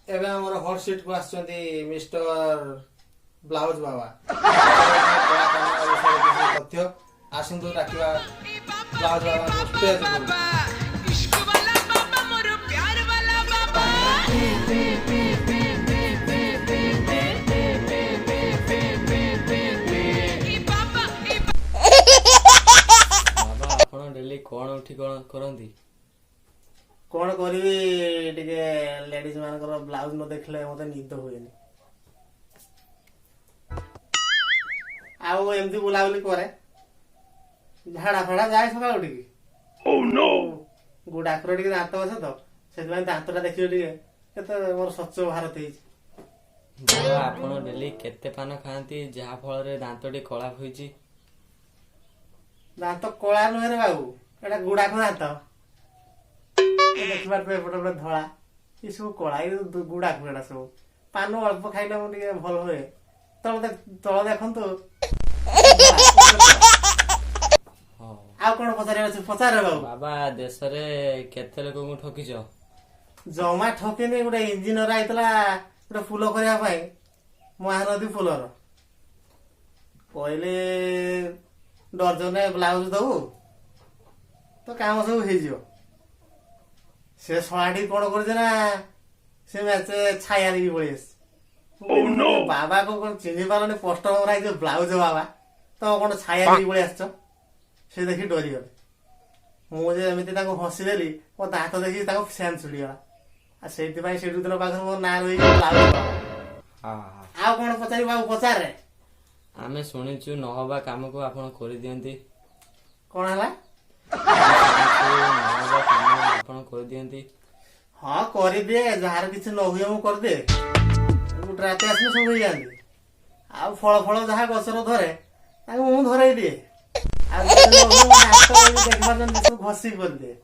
ଏବେ ଆମର hot seat କୁ ଆସିଛନ୍ତି ମିଷ୍ଟର ବ୍ଲାଉଜ ବାବା ତଥ୍ୟ ଆସନ୍ତୁ ଡାକିବା ବ୍ଲାଉଜ ବାବା ଷ୍ଟେଜ ବାବା ଆପଣ ଡେଲି କଣ ଉଠି କଣ କରନ୍ତି? କଣ କରିବି ଟିକେ ଲେଡିଜ ମାନଙ୍କର ବ୍ଲାଉଜ ନ ଦେଖିଲେ ମତେ ନିଦ ହୁଏନି ଆଉ ଏମିତି ବୁଲାବୁଲି କରେ ଝାଡା ଫାଡା ଯାଏ ସକାଳୁ ଟିକେ ଗୁଡାକର ଟିକେ ଦାନ୍ତ ଅଛି ତ ସେଥିପାଇଁ ଦାନ୍ତଟା ଦେଖିବେ ଟିକେ କେତେ ମୋର ସ୍ୱଚ୍ଛ ଭାରତ ହେଇଛି। ବାବା ଆପଣ ଡେଲି କେତେ ପାନ ଖାଆନ୍ତି ଯାହା ଫଳରେ ଦାନ୍ତଟି କଳା ହୋଇଛି? ଦାନ୍ତ କଳା ନୁହେଁ ରେ ବାବୁ, ଏଟା ଗୁଡାକ ଦାନ୍ତ ଦେଖିପାରୁଥିବେ ଏପଟେ ଗୋଟେ ଧଳା ଏ ସବୁ କଳା ଏ ଗୁଡାକ ଏଟା ସବୁ ପାନ ଅଳ୍ପ ଖାଇଲେ ମୁଁ ଟିକେ ଭଲ ହୁଏ। ତଳ ଦେଖନ୍ତୁ ଆଉ କଣ ପଚାରିବାର ଅଛି ପଚାରେ ବାବୁ। ବାବା ଦେଶରେ କେତେ ଲୋକଙ୍କୁ ଠକିଛ? ଜମା ଠକିନି। ଗୋଟେ ଇଞ୍ଜିନିୟର ଆଇଥିଲା ଗୋଟେ ଫୁଲ କରିବା ପାଇଁ ମହାନଦୀ ଫୁଲର କହିଲେ ଡର୍ଜନେ ବ୍ଲାଉଜ ଦବୁ ତ କାମ ସବୁ ହେଇଯିବ। ସେ ଶଳାଟି କଣ କରୁଛି ନା ସେ ମେଚେ ଛାୟା ନେଇକି ପଳେଇ ଆସିଛି। ବାବା କୁ କଣ ଚିହ୍ନି ପାରିଲନି ପୋଷ୍ଟର ମରା ହେଇଛି ବ୍ଲାଉଜ ବାବା ତମ କଣ ଛାୟା ନେଇକି ପଳେଇ ଆସିଛ। ସେ ଦେଖି ଡରିଗଲେ। ମୁଁ ଯେ ଏମିତି ତାଙ୍କୁ ହସିଦେଲି ମୋ ଦାନ୍ତ ଦେଖିକି ତାଙ୍କୁ ସେନ୍ସ ଛୁଟିଗଲା ଆଉ ସେଇଥିପାଇଁ ସେଠୁ ଦିନ ପାଖରୁ ମୋ ନାଁ ରହିକି ବ୍ଲାଉଜ ବାବା। ଆଉ କଣ ପଚାରିବୁ ବାବୁ ପଚାରେ। ଆମେ ଶୁଣିଛୁ ନହବା କାମକୁ ଆପଣ କରିଦିଅନ୍ତି। କଣ ହେଲା? ନହବା କାମ ଆପଣ କରିଦିଅନ୍ତି। ହଁ କରିଦିଏ, ଯାହାର କିଛି ନ ହୁଏ ମୁଁ କରିଦିଏ। ଗୋଟେ ରାତି ଆସିଲେ ସବୁ ହେଇଯାନ୍ତି। ଆଉ ଫଳ ଫଳ ଯାହା ଗଛର ଧରେ ତାକୁ ମୁଁ ଧରେଇ ଦିଏ। ଆଉ ଦେଖିପାରୁଛନ୍ତି ସବୁ ଘଷିକି କରିଦିଏ।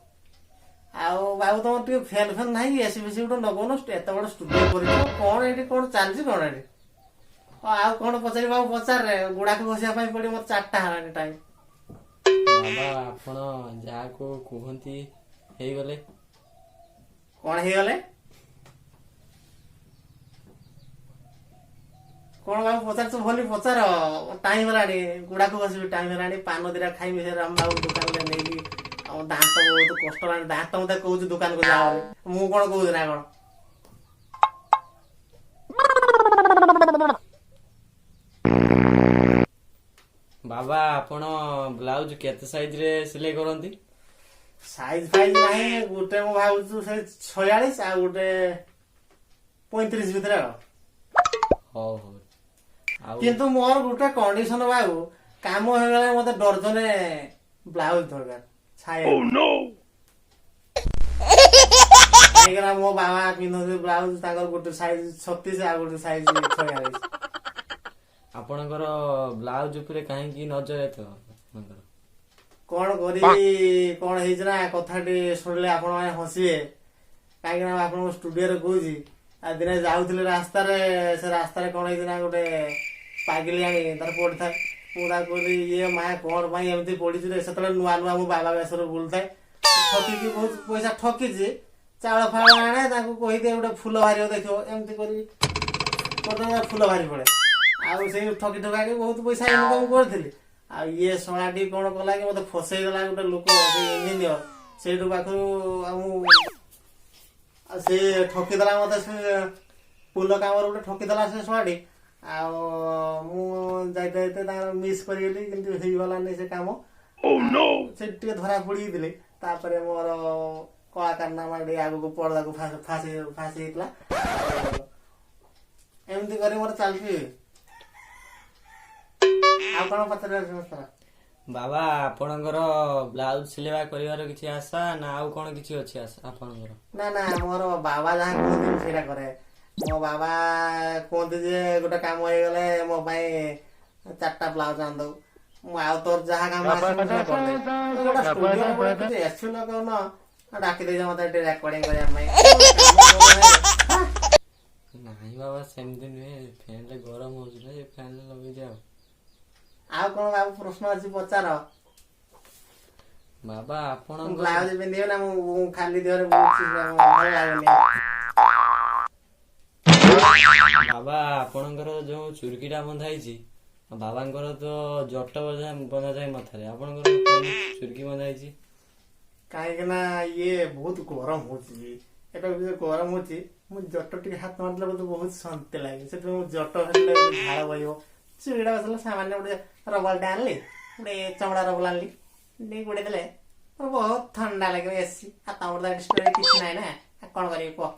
ଆଉ ବାବୁ ତମର ଟିକେ ଫ୍ୟାନ ଫ୍ୟାନ ନାହିଁ ଏସି ଫେସି ଗୋଟେ ଲଗଉନ, ଏତେ ବଡ ଷ୍ଟୁଡିଓ କରିଛ କଣ ଏଠି କଣ ଚାଲିଛି କଣ ଏଠି? ଆଉ କଣ ପଚାରିବି ବାବୁ ପଚାରେ। ଗୁଡାକୁ ଘଷିବା ପାଇଁ ପଡିବ ମୋର 4ଟା ହେଲାଣି ଟାଇମ। ବାବା ଆପଣ ଯାହାକୁ କୁହନ୍ତି ହେଇଗଲେ। କଣ ହେଇଗଲେ? କଣ ବାବୁ ପଚାରୁଛୁ ଭଲି ପଚାର। ଟାଇମ ହେଲାଣି ଗୁଡାକୁ ବସିବି, ଟାଇମ ହେଲାଣି ପାନ ଦିଟା ଖାଇବି ସେ ରାମବାବୁ ଦୋକାନରେ ନେଇକି। ଆଉ ଦାନ୍ତ ବହୁତ କଷ୍ଟ ହେଲାଣି, ଦାନ୍ତ ମତେ କହୁଛି ଦୋକାନକୁ ଯାଅ ବୋଲି, ମୁଁ କଣ କହୁଛି ନା କଣ? ବାବା ଆପଣ ବ୍ଲାଉଜ କେତେ ସାଇଜ ରେ ସିଲେଇ କରନ୍ତି? ସାଇଜ ଫାଇଜ ନାହିଁ, ଗୋଟେ ମୁଁ ଭାବୁଛୁ ସେ 46 ଆଉ ଗୋଟେ 35 ଭିତରେ ଆଉ। ହଉ ହଉ। ଆଉ କିନ୍ତୁ ମୋର ଗୋଟେ କଣ୍ଡିସନ ବାବୁ, କାମ ହେଇଗଲେ ମତେ ଡର୍ଜନେ ବ୍ଲାଉଜ ଦରକାର ଛାୟା। କାହିଁକିନା ମୋ ବାବା ପିନ୍ଧନ୍ତି ବ୍ଲାଉଜ, ତାଙ୍କର ଗୋଟେ ସାଇଜ 36 ଆଉ ଗୋଟେ ସାଇଜ 46। ଆପଣଙ୍କର ବ୍ଲାଉଜ ଉପରେ କାହିଁକି ନଜର ଏତ ଆପଣଙ୍କର? କଣ କରିବି, କଣ ହେଇଛି ନା କଥାଟି ଶୁଣିଲେ ଆପଣ ମାନେ ହସିବେ। କାହିଁକି ନା ଆପଣଙ୍କ ଷ୍ଟୁଡିଓରେ କହୁଛି, ଆଉ ଦିନେ ଯାଉଥିଲେ ରାସ୍ତାରେ, ସେ ରାସ୍ତାରେ କଣ ହେଇଛି ନା ଗୋଟେ ପାଗିଲି ଆଣି ତାର ପଡିଥାଏ। ମୁଁ ତାକୁ କହିଲି ଇଏ ମା କଣ ପାଇଁ ଏମିତି ପଡିଛି ରେ? ସେତେବେଳେ ନୂଆ ନୂଆ ମୁଁ ବାବା ବେଶରେ ବୁଲୁଥାଏ, ଠକିକି ବହୁତ ପଇସା ଠକିଛି। ଚାଉଳ ଫାଳ ଆଣେ ତାଙ୍କୁ କହିଦିଏ ଗୋଟେ ଫୁଲ ବାହାରିବ ଦେଖିବ, ଏମିତି କରି ଫୁଲ ବାହାରି ପଡେ। ଆଉ ସେଇ ଠକି ଠକାକି ବହୁତ ପଇସା ଇନକମ କରିଥିଲି। ଆଉ ଇଏ ଶଳାଟି କଣ କଲା କି ମତେ ଫସେଇ ଦେଲା ଗୋଟେ ଲୋକ, ସେଇ ଇଞ୍ଜିନିୟର ସେଇଠୁ ପାଖରୁ। ଆଉ ସେ ଠକିଦେଲା ମତେ, ସେ ପୁଲ କାମରେ ଗୋଟେ ଠକିଦେଲା ସେ ଶଳାଟି। ଆଉ ମୁଁ ଯାଇତେ ଯାଇତେ ତାଙ୍କର ମିସ୍ କରିଗଲି, କିନ୍ତୁ ହେଇଗଲାନି ସେ କାମ। ସେଠି ଟିକେ ଧରା ପଡିଯାଇଥିଲେ, ତାପରେ ମୋର କଳାକାରନାମା ଟିକେ ଆଗକୁ ପଡଦାକୁ ଫାସି ହେଇଥିଲା। ଏମିତି କରି ମୋର ଚାଲିଛି। ଆଉ କଣ ପଚାରିବାର? ବାବା ଆପଣଙ୍କର ବ୍ଲାଉଜ ସିଲେଇବା କରିବାର କିଛି ଆଶା ନା ଆଉ କଣ କିଛି ଅଛି ଆଶା ଆପଣଙ୍କର? ନା ନା, ମୋର ବାବା ଯାହା କୁହନ୍ତି ମୁଁ ସେଇଟା କରେ। ମୋ ବାବା କୁହନ୍ତି ଯେ ଗୋଟେ କାମ ହେଇଗଲେ ମୋ ପାଇଁ 4ଟା ବ୍ଲାଉଜ ଆଣିଦବୁ। ମୁଁ ଆଉ ତୋର ଯାହା କାମ ଆସିବ ଡାକି ଦେଇଛ ମତେ ଏଠି ରେକର୍ଡିଂ କରିବା ପାଇଁ। ନାଇଁ ବାବା ସେମିତି ନୁହେଁ, ଫ୍ୟାନରେ ଗରମ ହଉଛି ନା, ସେ ଫ୍ୟାନରେ ଲଗେଇଯାଅ। ଆଉ କଣ ବାବୁ ପ୍ରଶ୍ନ ଅଛି ପଚାର। ବାବା ଆପଣ ବ୍ଲାଉଜ ପିନ୍ଧିବେ ନା ମୁଁ ଖାଲି ଦେହରେ ବୁଲୁଛି, ଭଲ ଲାଗୁନି। ବାବା ଆପଣଙ୍କର ଯୋଉ ଚୁରୁକିଟା ବନ୍ଧା ହେଇଛି ବାବାଙ୍କର ତ ଜଟ ବନ୍ଧା ଯାଏ ମଥାରେ ଆପଣଙ୍କର କାଇଁ ଚୁରୁକି ବନ୍ଧା ହେଇଛି? କାହିଁକି ନା ଇଏ ବହୁତ ଗରମ ହଉଛି। ଏବେ ବି ଗରମ ହଉଛି, ମୁଁ ଜଟ ଟିକେ ହାତ ମାରିଦେଲେ ମୋତେ ବହୁତ ଶାନ୍ତି ଲାଗେ। ସେଥିପାଇଁ ମୁଁ ଜଟ ହେଲେ ଝାଳ ବହିବ। ଚୁଡ଼ିଟା ବସିଲେ ସାମାନ୍ୟ ଗୋଟେ ରବରଟେ ଆଣିଲି, ଗୋଟେ ଚମଡ଼ା ରବର ଆଣିଲି, ଟିକେ ଗୋଡ଼େଇ ଦେଲେ ବହୁତ ଥଣ୍ଡା ଲାଗିବ ଏସି। ଆଉ ତମର ତ ଏଠି କିଛି ନାହିଁ ନା, ଆଉ କଣ କରିବି କୁହ?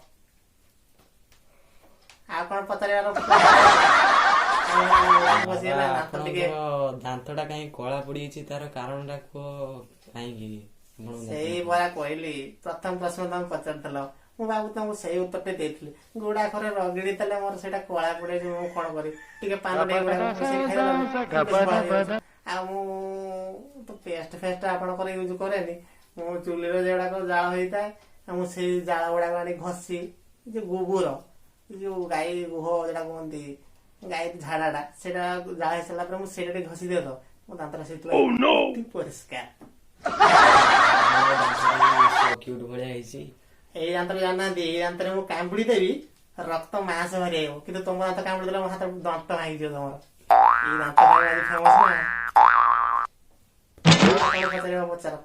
ଆଉ କଣ ପଚାରିବାର ବସିଗଲା ଦାନ୍ତ ଟିକେ। ଆପଣଙ୍କର ଦାନ୍ତଟା କାହିଁ କଳା ପଡିଯାଇଛି ତାର କାରଣଟା କୁହ କାହିଁକି? ସେଇ ଭଳିଆ କହିଲି, ପ୍ରଥମ ପ୍ରଶ୍ନ ତମେ ପଚାରିଥିଲ, ମୁଁ ଭାବୁ ତମକୁ ସେଇ ଉତ୍ତରଟେ ଦେଇଥିଲି। ଗୁଡା ଖରେ ରଗିଡି ଦେଲେ ମୋର ସେଇଟା କଳା ପଡିଯାଇଛି, ମୁଁ କଣ କରିବି? ଟିକେ ପାନ ଟିକେ ଖାଇଦେଲା ଆଉ ମୁଁ ତ ପେଷ୍ଟ ଫେଷ୍ଟ ଆପଣଙ୍କର ୟୁଜ କରେନି। ମୁଁ ଚୁଲିର ଯେଗୁଡାକ ଜାଳ ହେଇଥାଏ, ଆଉ ମୁଁ ସେଇ ଜାଳ ଗୁଡାକ ଆଣି ଘଷି, ଯୋଉ ଗୋବର ଯୋଉ ଗାଈ ଗୁହ ଯୋଉଟା କୁହନ୍ତି ଗାଈ ଝାଡାଟା, ସେଇଟା ଜାଳ ହେଇସାରିଲା ପରେ ମୁଁ ସେଇଟା ଟିକେ ଘଷି ଦିଏ ତ ମୋ ଦାନ୍ତଟା ସେଇଥିପାଇଁ ପରିଷ୍କାର। ଭଳିଆ ହେଇଛି। ଏଇ ଦାନ୍ତରେ ଜାଣିନାହାନ୍ତି, ଏଇ ଦାନ୍ତରେ ମୁଁ କାମୁଡି ଦେବି ରକ୍ତ ମାଂସ ବାହାରିବ, କିନ୍ତୁ ତମ ଦାନ୍ତ କାମୁଡି ଦେଲେ ମୋ ହାତ ଦନ୍ତ ଭାଙ୍ଗିଯିବ ତମର। ଏଇ ଦାନ୍ତ ଫେମସ ନା। ପଚାର।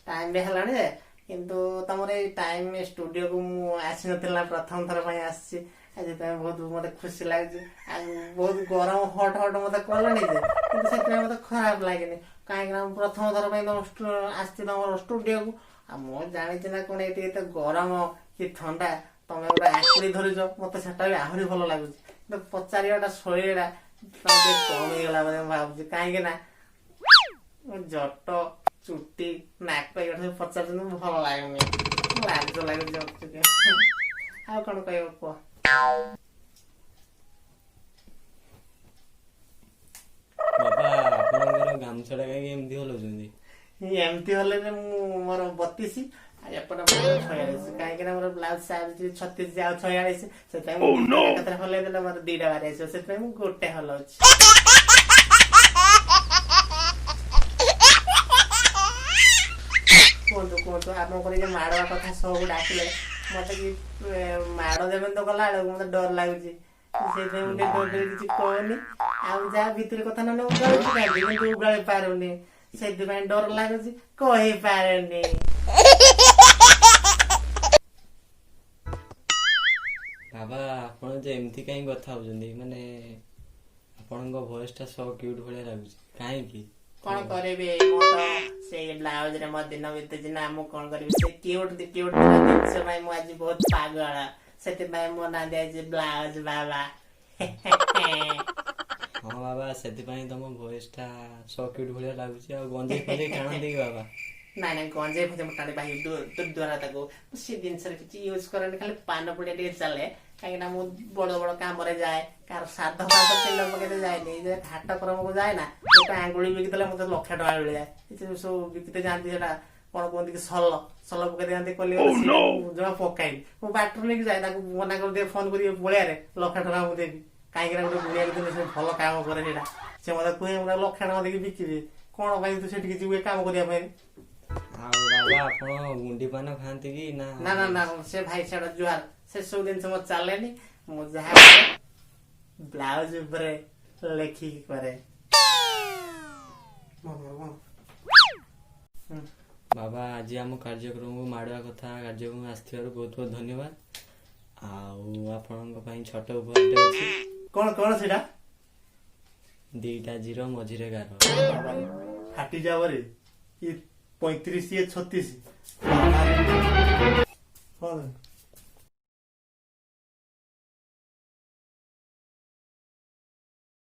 ଟାଇମ ବି ହେଲାଣି ଯେ, କିନ୍ତୁ ତମର ଏଇ ଟାଇମ ଷ୍ଟୁଡିଓକୁ ମୁଁ ଆସିନଥିଲା, ପ୍ରଥମ ଥର ପାଇଁ ଆସିଛି। ସେଥିପାଇଁ ବହୁତ ମତେ ଖୁସି ଲାଗୁଛି। ଆଉ ବହୁତ ଗରମ ହଟ ମତେ କଲାଣି ଯେ, କିନ୍ତୁ ସେଥିପାଇଁ ମତେ ଖରାପ ଲାଗେନି। କାହିଁକି ନା ମୁଁ ପ୍ରଥମ ଥର ପାଇଁ ଆସିଛି ତମର ଷ୍ଟୁଡିଓକୁ। ଆଉ ମୁଁ ଜାଣିଛି ନା କଣ ଏଠି ଏତେ ଗରମ କି ଥଣ୍ଡା, ତମେ ଗୋଟେ ଆଙ୍କୁଡ଼ି ଧରିଛ, ମତେ ସେଟା ବି ଆହୁରି ଭଲ ଲାଗୁଛି। କିନ୍ତୁ ପଚାରିବାଟା ଶୈଳୀଟା ଟିକେ କମ ହେଇଗଲା ବୋଧେ ମୁଁ ଭାବୁଛି। କାହିଁକି ନା ଜଟ, ଚୁଟି, ନାକ ଏଗୁଡ଼ା ସବୁ ପଚାରୁଛନ୍ତି, ଭଲ ଲାଗୁନି, ଲାଜ ଲାଗୁଛି ଟିକେ। ଆଉ କଣ କହିବ କୁହ? ବାପା ଆପଣଙ୍କର ଗାମୁଛାଟା କାହିଁକି ଏମିତି ହଲଉଛନ୍ତି? ଏମିତି ହେଲେ ଯେ ମୁଁ ମୋର 32 ଆଉ ଏପଟେ ମୋର 46, କାହିଁକି ନା ମୋର ବ୍ଲାଉଜ ସାଇଜ 36 ଆଉ 46, ସେଥିପାଇଁ ମୁଁ ଏକାଥରେ ହଲେଇ ଦେଲେ ମୋର 2ଟା ବାହାରି ଆସିବ, ସେଥିପାଇଁ ମୁଁ ଗୋଟେ ହଲଉଛି। କୁହନ୍ତୁ ଆପଣଙ୍କର ଯୋଉ ମାଡ କଥା ସବୁ ଡାକିଲେ, ମତେ କି ମାଡ ଦେବେନି ତ ଗଲା ବେଳକୁ ମତେ ଡର ଲାଗୁଛି। ସେଇଥିପାଇଁ ମୁଁ ଟିକେ ଡର କିଛି କହୁନି। ଆଉ ଯାହା ଭିତରେ କଥା ନହେଲେ ଉଗାଳୁଛି, କିନ୍ତୁ ଉଗାଳି ପାରୁନି, ସେଥିପାଇଁ ଡର ଲାଗୁଛି, କହିପାରୁନି। ବାବା ଆପଣ ଯେ ଏମିତି କାହିଁ କଥା ହଉଛନ୍ତି, ମାନେ ଆପଣଙ୍କ ଭଏସ ଟା ସୋ କ୍ୟୁଟ ଭଳିଆ ଲାଗୁଛି, କାହିଁକି? କଣ କରିବି, ମୁଁ ତ ସେଇ ବ୍ଲାଉଜ ରେ ମୋ ଦିନ ବିତୁଛି ନା, ମୁଁ କଣ କରିବି? ସେ କ୍ୟୁଟ ଜିନିଷ ପାଇଁ ମୁଁ ଆଜି ବହୁତ ପାଗଳ, ସେଥିପାଇଁ ମୋ ନାଁ ଦିଆଯାଇଛି ବ୍ଲାଉଜ ବାବା। ହଁ ବାବା, ସେଥିପାଇଁ ତମ ଭଏସ ଟା ସୋ କ୍ୟୁଟ ଭଳିଆ ଲାଗୁଛି। ଆଉ ଗଞ୍ଜେଇ ଫଞ୍ଜେଇ ଟାଣନ୍ତି କି ବାବା? ନାଇଁ ଗଞ୍ଜେଇ ଫଞ୍ଜେଇ ମୁଁ ଟାଣି ପାଇ ଦ୍ୱାରା ତାକୁ ସେ ଜିନିଷରେ କିଛି ୟୁଜ କରେନି, ଖାଲି ପାନ ପୁଡିଆ ଟିକେ ଚାଲେ। କାହିଁକି ନା ମୁଁ ବଡ ବଡ କାମରେ ଯାଏ, କାହାର ସାଧ ଫାଧ ତେଲ ପକେଇତେ ଯାଏନି, ହାଟ କ୍ରମକୁ ଯାଏ ନା, ଗୋଟେ ଆଙ୍ଗୁଳି ବିକିଦେଲେ ମତେ 1,00,000 ଟଙ୍କା ମିଳିଯାଏ। ସବୁ ବିକିତେ ଯାଆନ୍ତି, ସେଟା କଣ କୁହନ୍ତି କି ସଲ ପକେଇ ଦିଅନ୍ତି, ଜମା ପକାଇନି। ମୁଁ ବାଟରୁ ନେଇକି ଯାଏ, ତାକୁ ମନା କରିଦିଏ ଫୋନ କରି ବଳିଆରେ 1,00,000 ଟଙ୍କା ମୁଁ ଦେବି। କାହିଁକି ନା ଗୋଟେ ବୁଢିଆକୁ ଦେଲେ ସେ ଭଲ କାମ କରେ, ସେଇଟା ସେ ମତେ କୁହେ ମୁଁ 1,00,000 ଟଙ୍କା ଦେଇକି ବିକିବି। କଣ ପାଇଁ ତୁ ସେଠିକି ଯିବୁ ଏ କାମ କରିବା ପାଇଁ? ଆଉ ବାବା ଆପଣ ଗୁଣ୍ଡି ପାନ ଖାଆନ୍ତି କି ନା? ନା ସେ ଭାଇ ଛାଡ ଜୁହାର, ସେ ସବୁ ଜିନିଷ ମୋର ଚାଲେନି। ମୁଁ ଯାହା ବ୍ଲାଉଜ ଉପରେ ଲେଖିକି କରେ। ବାବା ଆଜି ଆମ କାର୍ଯ୍ୟକ୍ରମକୁ ମାଡୁଆ କଥା କାର୍ଯ୍ୟକ୍ରମ ଆସିଥିବାରୁ ବହୁତ ବହୁତ ଧନ୍ୟବାଦ। ଆଉ ଆପଣଙ୍କ ପାଇଁ ଛୋଟ ଉପହାରଟେ ଅଛି। କଣ ସେଇଟା? 2ଟା ଜିରୋ ମଝିରେ ଗାର। ଫାଟି ଯାବରେ 35 ଇଏ 36।